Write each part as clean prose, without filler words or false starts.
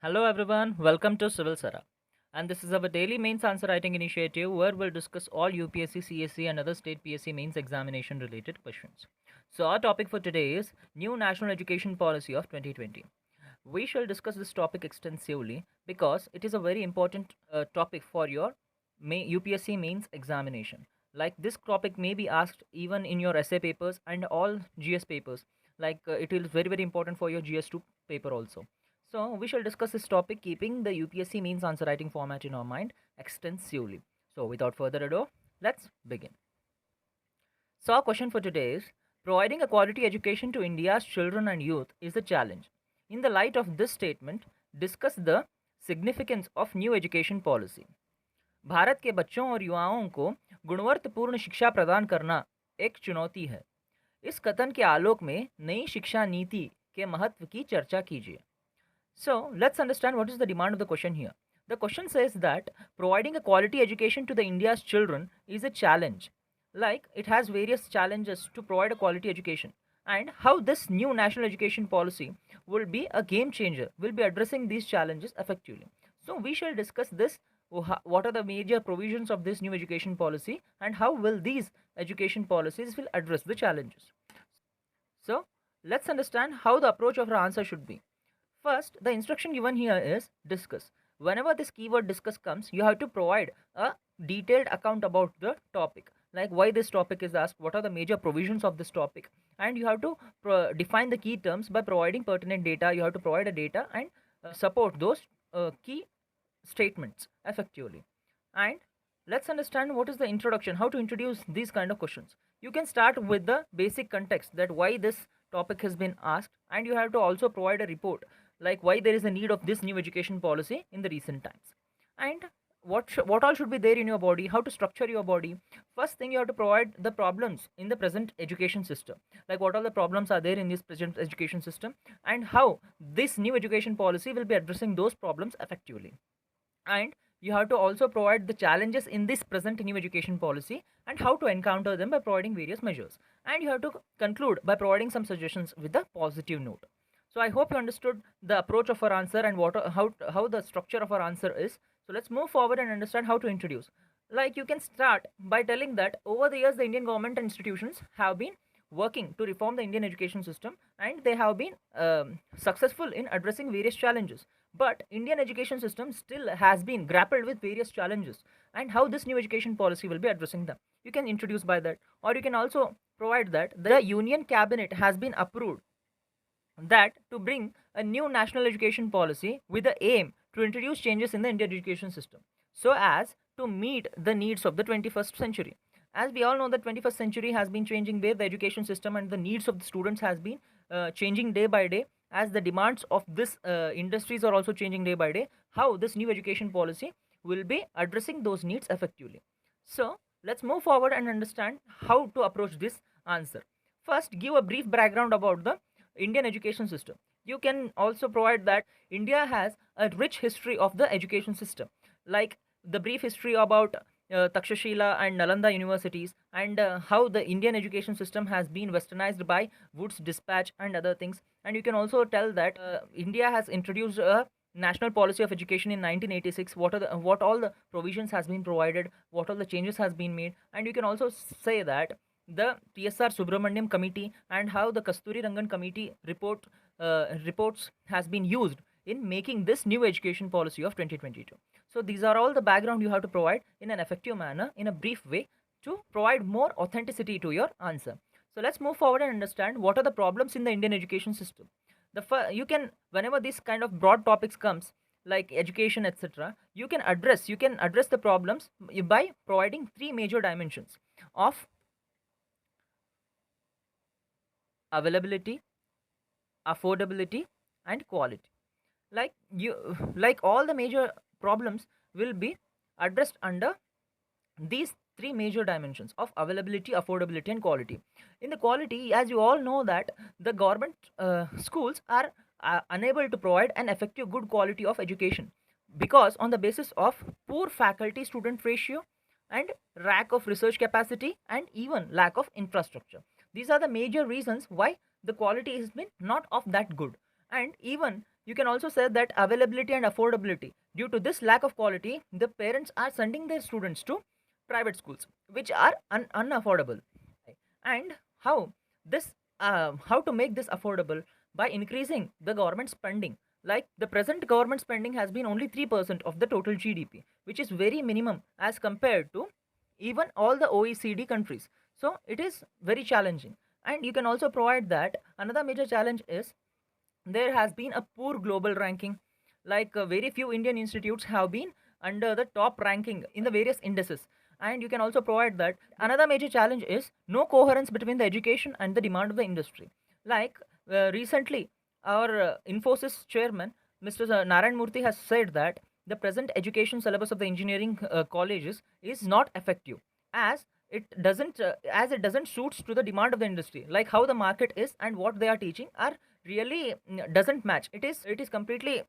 Hello everyone, welcome to Civil Sara. And this is our daily mains answer writing initiative where we'll discuss all UPSC, CSC and other state PSC mains examination related questions. So our topic for today is New National Education Policy of 2020. We shall discuss this topic extensively because it is a very important topic for your UPSC mains examination. Like this topic may be asked even in your essay papers and all GS papers. It is very important for your GS2 paper also. So we shall discuss this topic keeping the UPSC means answer writing format in our mind extensively. So without further ado, let's begin. So our question for today is providing a quality education to India's children and youth is a challenge. In the light of this statement, discuss the significance of new education policy. Bharat के बच्चों और युवाओं को गुणवत्तापूर्ण शिक्षा प्रदान करना एक चुनौती है. इस कथन के आलोक में नई शिक्षा नीति के महत्व की चर्चा कीजिए. So let's understand what is the demand of the question here. The question says that providing a quality education to the India's children is a challenge. Like it has various challenges to provide a quality education, and how this new national education policy will be a game changer, will be addressing these challenges effectively. So we shall discuss this. What are the major provisions of this new education policy, and how will these education policies will address the challenges? So let's understand how the approach of our answer should be. First, the instruction given here is discuss. Whenever this keyword discuss comes, you have to provide a detailed account about the topic, like why this topic is asked, what are the major provisions of this topic, and you have to define the key terms by providing pertinent data. You have to provide a data and support those key statements effectively. And let's understand what is the introduction, how to introduce these kind of questions. You can start with the basic context, that why this topic has been asked, and you have to also provide a report like why there is a need of this new education policy in the recent times, and what all should be there in your body, how to structure your body. First thing, you have to provide the problems in the present education system, like what all the problems are there in this present education system, and how this new education policy will be addressing those problems effectively. And you have to also provide the challenges in this present new education policy and how to encounter them by providing various measures, and you have to conclude by providing some suggestions with a positive note. So I hope you understood the approach of our answer and how the structure of our answer is. So let's move forward and understand how to introduce. Like you can start by telling that over the years the Indian government and institutions have been working to reform the Indian education system, and they have been successful in addressing various challenges. But Indian education system still has been grappled with various challenges, and how this new education policy will be addressing them. You can introduce by that, or you can also provide that the Union Cabinet has been approved that to bring a new national education policy with the aim to introduce changes in the Indian education system so as to meet the needs of the 21st century. As we all know, the 21st century has been changing, where the education system and the needs of the students has been changing day by day, as the demands of this industries are also changing day by day. How this new education policy will be addressing those needs effectively. So let's move forward and understand how to approach this answer. First, give a brief background about the Indian education system. You can also provide that India has a rich history of the education system, like the brief history about Takshashila and Nalanda universities, and how the Indian education system has been westernized by Wood's Dispatch and other things. And you can also tell that India has introduced a national policy of education in 1986. What all the provisions has been provided, what all the changes has been made. And you can also say that the TSR Subramaniam committee and how the Kasturi Rangan committee reports has been used in making this new education policy of 2022. So these are all the background you have to provide in an effective manner, in a brief way, to provide more authenticity to your answer. So let's move forward and understand what are the problems in the Indian education system. You can, whenever this kind of broad topics comes like education, etc., you can address the problems by providing three major dimensions of availability, affordability, and quality. Like all the major problems will be addressed under these three major dimensions of availability, affordability, and quality. In the quality, as you all know, that the government schools are unable to provide an effective good quality of education, because on the basis of poor faculty student ratio and lack of research capacity and even lack of infrastructure. These are the major reasons why the quality has been not of that good. And even you can also say that availability and affordability. Due to this lack of quality, the parents are sending their students to private schools, which are unaffordable. And how this, how to make this affordable? By increasing the government spending. Like the present government spending has been only 3% of the total GDP, which is very minimum as compared to even all the OECD countries. So it is very challenging. And you can also provide that another major challenge is there has been a poor global ranking. Like very few Indian institutes have been under the top ranking in the various indices. And you can also provide that another major challenge is no coherence between the education and the demand of the industry. Like recently, our Infosys chairman, Mr. Narayan Murthy, has said that the present education syllabus of the engineering colleges is not effective, as it doesn't suits to the demand of the industry. Like how the market is and what they are teaching are really doesn't match. It is completely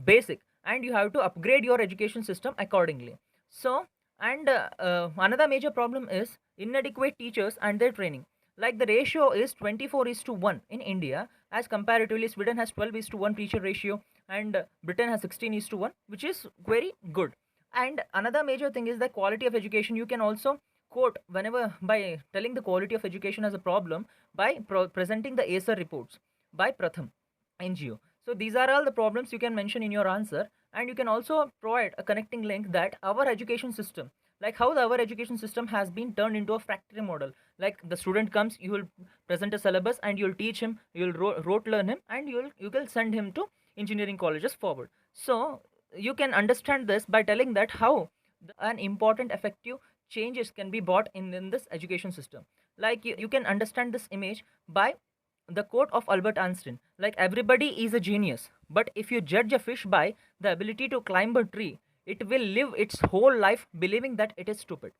basic, and you have to upgrade your education system accordingly. So, and another major problem is inadequate teachers and their training. Like the ratio is 24 is to 1 in India, as comparatively Sweden has 12 is to 1 teacher ratio, and Britain has 16 is to 1, which is very good. And another major thing is the quality of education. You can also quote whenever by telling the quality of education as a problem by presenting the Acer reports by Pratham NGO. So these are all the problems you can mention in your answer, and you can also provide a connecting link that our education system, like how our education system has been turned into a factory model. Like the student comes, you will present a syllabus and you'll teach him, you'll rote learn him, and you will send him to engineering colleges forward. So you can understand this by telling that how an important effective changes can be brought in this education system. Like you can understand this image by the quote of Albert Einstein. Like everybody is a genius, but if you judge a fish by the ability to climb a tree, it will live its whole life believing that it is stupid.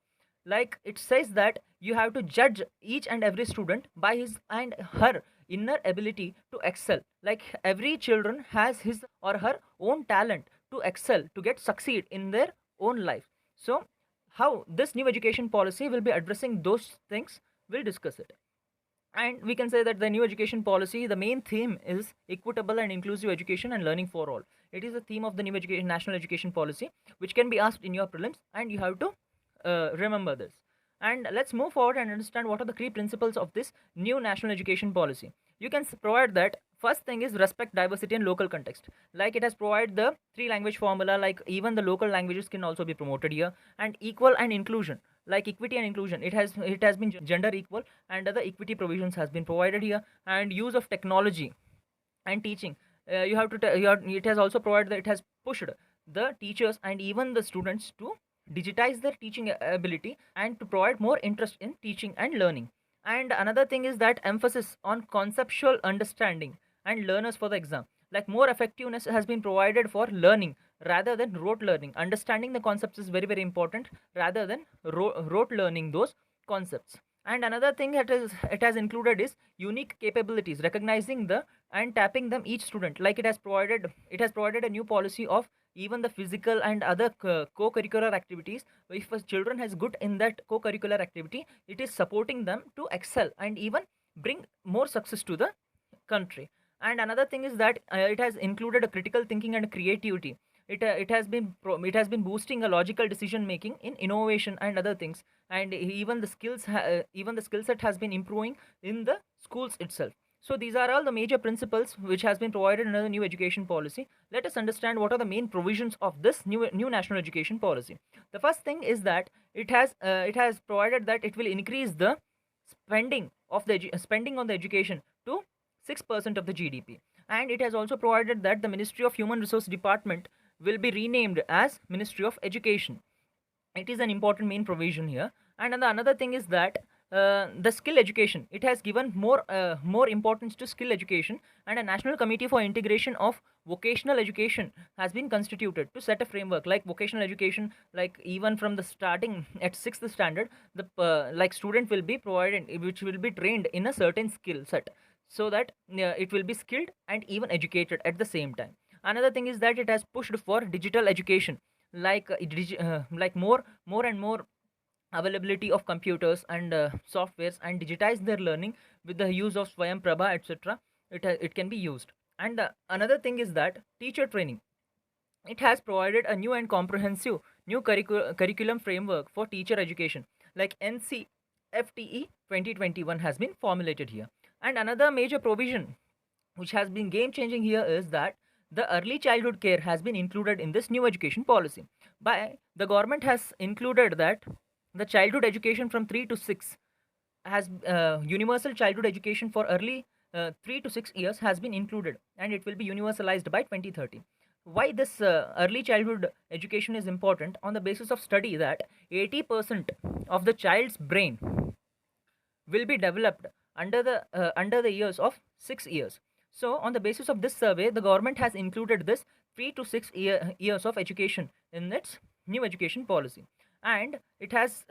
Like it says that you have to judge each and every student by his and her inner ability to excel. Like every children has his or her own talent to excel, to get succeed in their own life. So how this new education policy will be addressing those things, we'll discuss it. And we can say that the new education policy, the main theme is equitable and inclusive education and learning for all. It is the theme of the new education national education policy, which can be asked in your prelims, and you have to remember this. And let's move forward and understand what are the key principles of this new national education policy. You can provide that first thing is respect diversity and local context. Like it has provided the three language formula, like even the local languages can also be promoted here. And equal and inclusion, like equity and inclusion, it has been gender equal, and other equity provisions has been provided here. And use of technology and teaching, you have to it has also provided that it has pushed the teachers and even the students to digitize their teaching ability and to provide more interest in teaching and learning. And another thing is that emphasis on conceptual understanding and learners for the exam. Like more effectiveness has been provided for learning rather than rote learning. Understanding the concepts is very very important rather than rote learning those concepts. And another thing that is it has included is unique capabilities, recognizing the and tapping them each student. Like it has provided a new policy of even the physical and other co-curricular activities. If a children has good in that co-curricular activity, it is supporting them to excel and even bring more success to the country. And another thing is that it has included a critical thinking and creativity. It has been boosting a logical decision making in innovation and other things. And even the even the skill set has been improving in the schools itself. So these are all the major principles which has been provided under the new education policy. Let us understand what are the main provisions of this new national education policy. The first thing is that it has provided that it will increase the spending on the education to 6% of the GDP. And it has also provided that the Ministry of Human Resource Department will be renamed as Ministry of Education. It is an important main provision here. And another thing is that the skill education, it has given more importance to skill education, and a national committee for integration of vocational education has been constituted to set a framework. Like vocational education, like even from the starting at 6th standard, the like student will be provided which will be trained in a certain skill set, so that it will be skilled and even educated at the same time. Another thing is that it has pushed for digital education. Like like more and more availability of computers and softwares, and digitize their learning with the use of Swayam Prabha, etc. It can be used. And another thing is that teacher training. It has provided a new and comprehensive new curriculum framework for teacher education, like NCFTE 2021 has been formulated here. And another major provision which has been game changing here is that the early childhood care has been included in this new education policy. By the government has included that the childhood education from 3 to 6 has universal childhood education for early 3 to 6 years has been included, and it will be universalized by 2030. Why this early childhood education is important? On the basis of study that 80% of the child's brain will be developed under the years of 6 years. So on the basis of this survey, the government has included this 3 to 6 years of education in its new education policy. And it has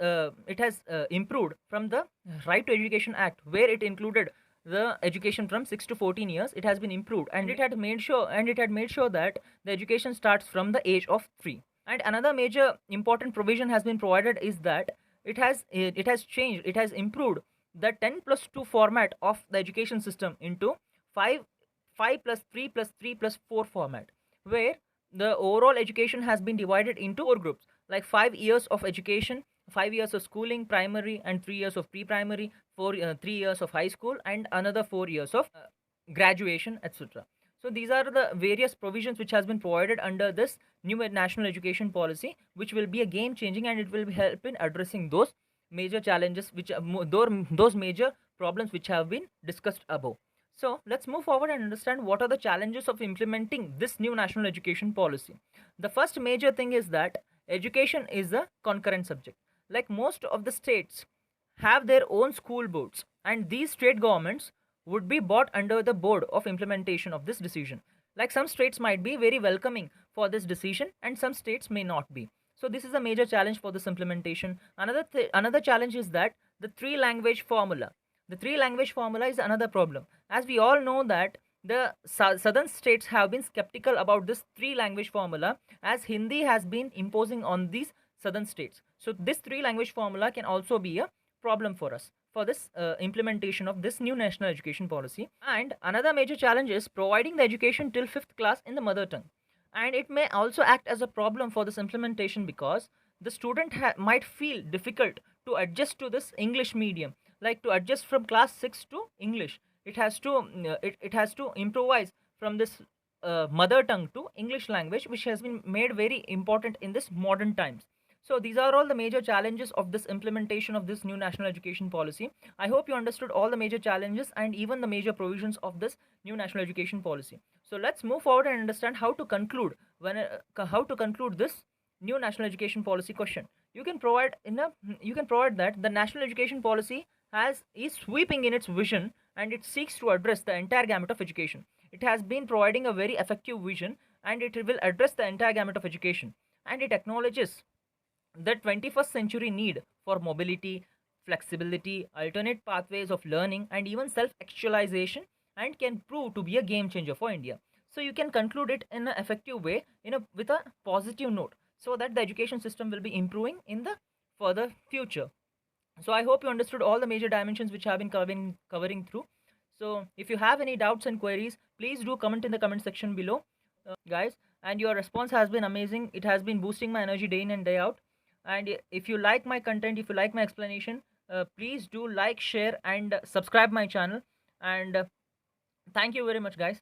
improved from the Right to Education Act, where it included the education from 6 to 14 years. It has been improved, and it had made sure that the education starts from the age of 3. And another major important provision has been provided is that it has improved the 10 plus 2 format of the education system into 5 5 plus 3 plus 3 plus 4 format, where the overall education has been divided into 4 groups, like 5 years of education, 5 years of schooling primary, and 3 years of pre-primary, 3 years of high school, and another 4 years of graduation, etc. So these are the various provisions which has been provided under this new national education policy, which will be a game changing, and it will help in addressing those major challenges which those major problems which have been discussed above. So let's move forward and understand what are the challenges of implementing this new national education policy. The first major thing is that education is a concurrent subject. Like most of the states have their own school boards, and these state governments would be brought under the board of implementation of this decision. Like some states might be very welcoming for this decision, and some states may not be. So this is a major challenge for this implementation. Another challenge is that the three language formula. The three language formula is another problem. As we all know that the southern states have been skeptical about this three language formula, as Hindi has been imposing on these southern states. So this three language formula can also be a problem for us for this implementation of this new national education policy. And another major challenge is providing the education till 5th class in the mother tongue. And it may also act as a problem for this implementation, because the student might feel difficult to adjust to this English medium, like to adjust from class 6 to English. It has to improvise from this mother tongue to English language, which has been made very important in this modern times. So these are all the major challenges of this implementation of this new national education policy. I hope you understood all the major challenges and even the major provisions of this new national education policy. So let's move forward and understand how to conclude this new national education policy question. You can provide that the national education policy is sweeping in its vision, and it seeks to address the entire gamut of education. It has been providing a very effective vision, and it will address the entire gamut of education, and it acknowledges the 21st century need for mobility, flexibility, alternate pathways of learning, and even self actualization, and can prove to be a game changer for India. So you can conclude it in an effective way, with a positive note, so that the education system will be improving in the further future. So I hope you understood all the major dimensions which have been covering through. So if you have any doubts and queries, please do comment in the comment section below, guys. And your response has been amazing. It has been boosting my energy day in and day out. And if you like my content, if you like my explanation, please do like, share, and subscribe my channel. And thank you very much, guys.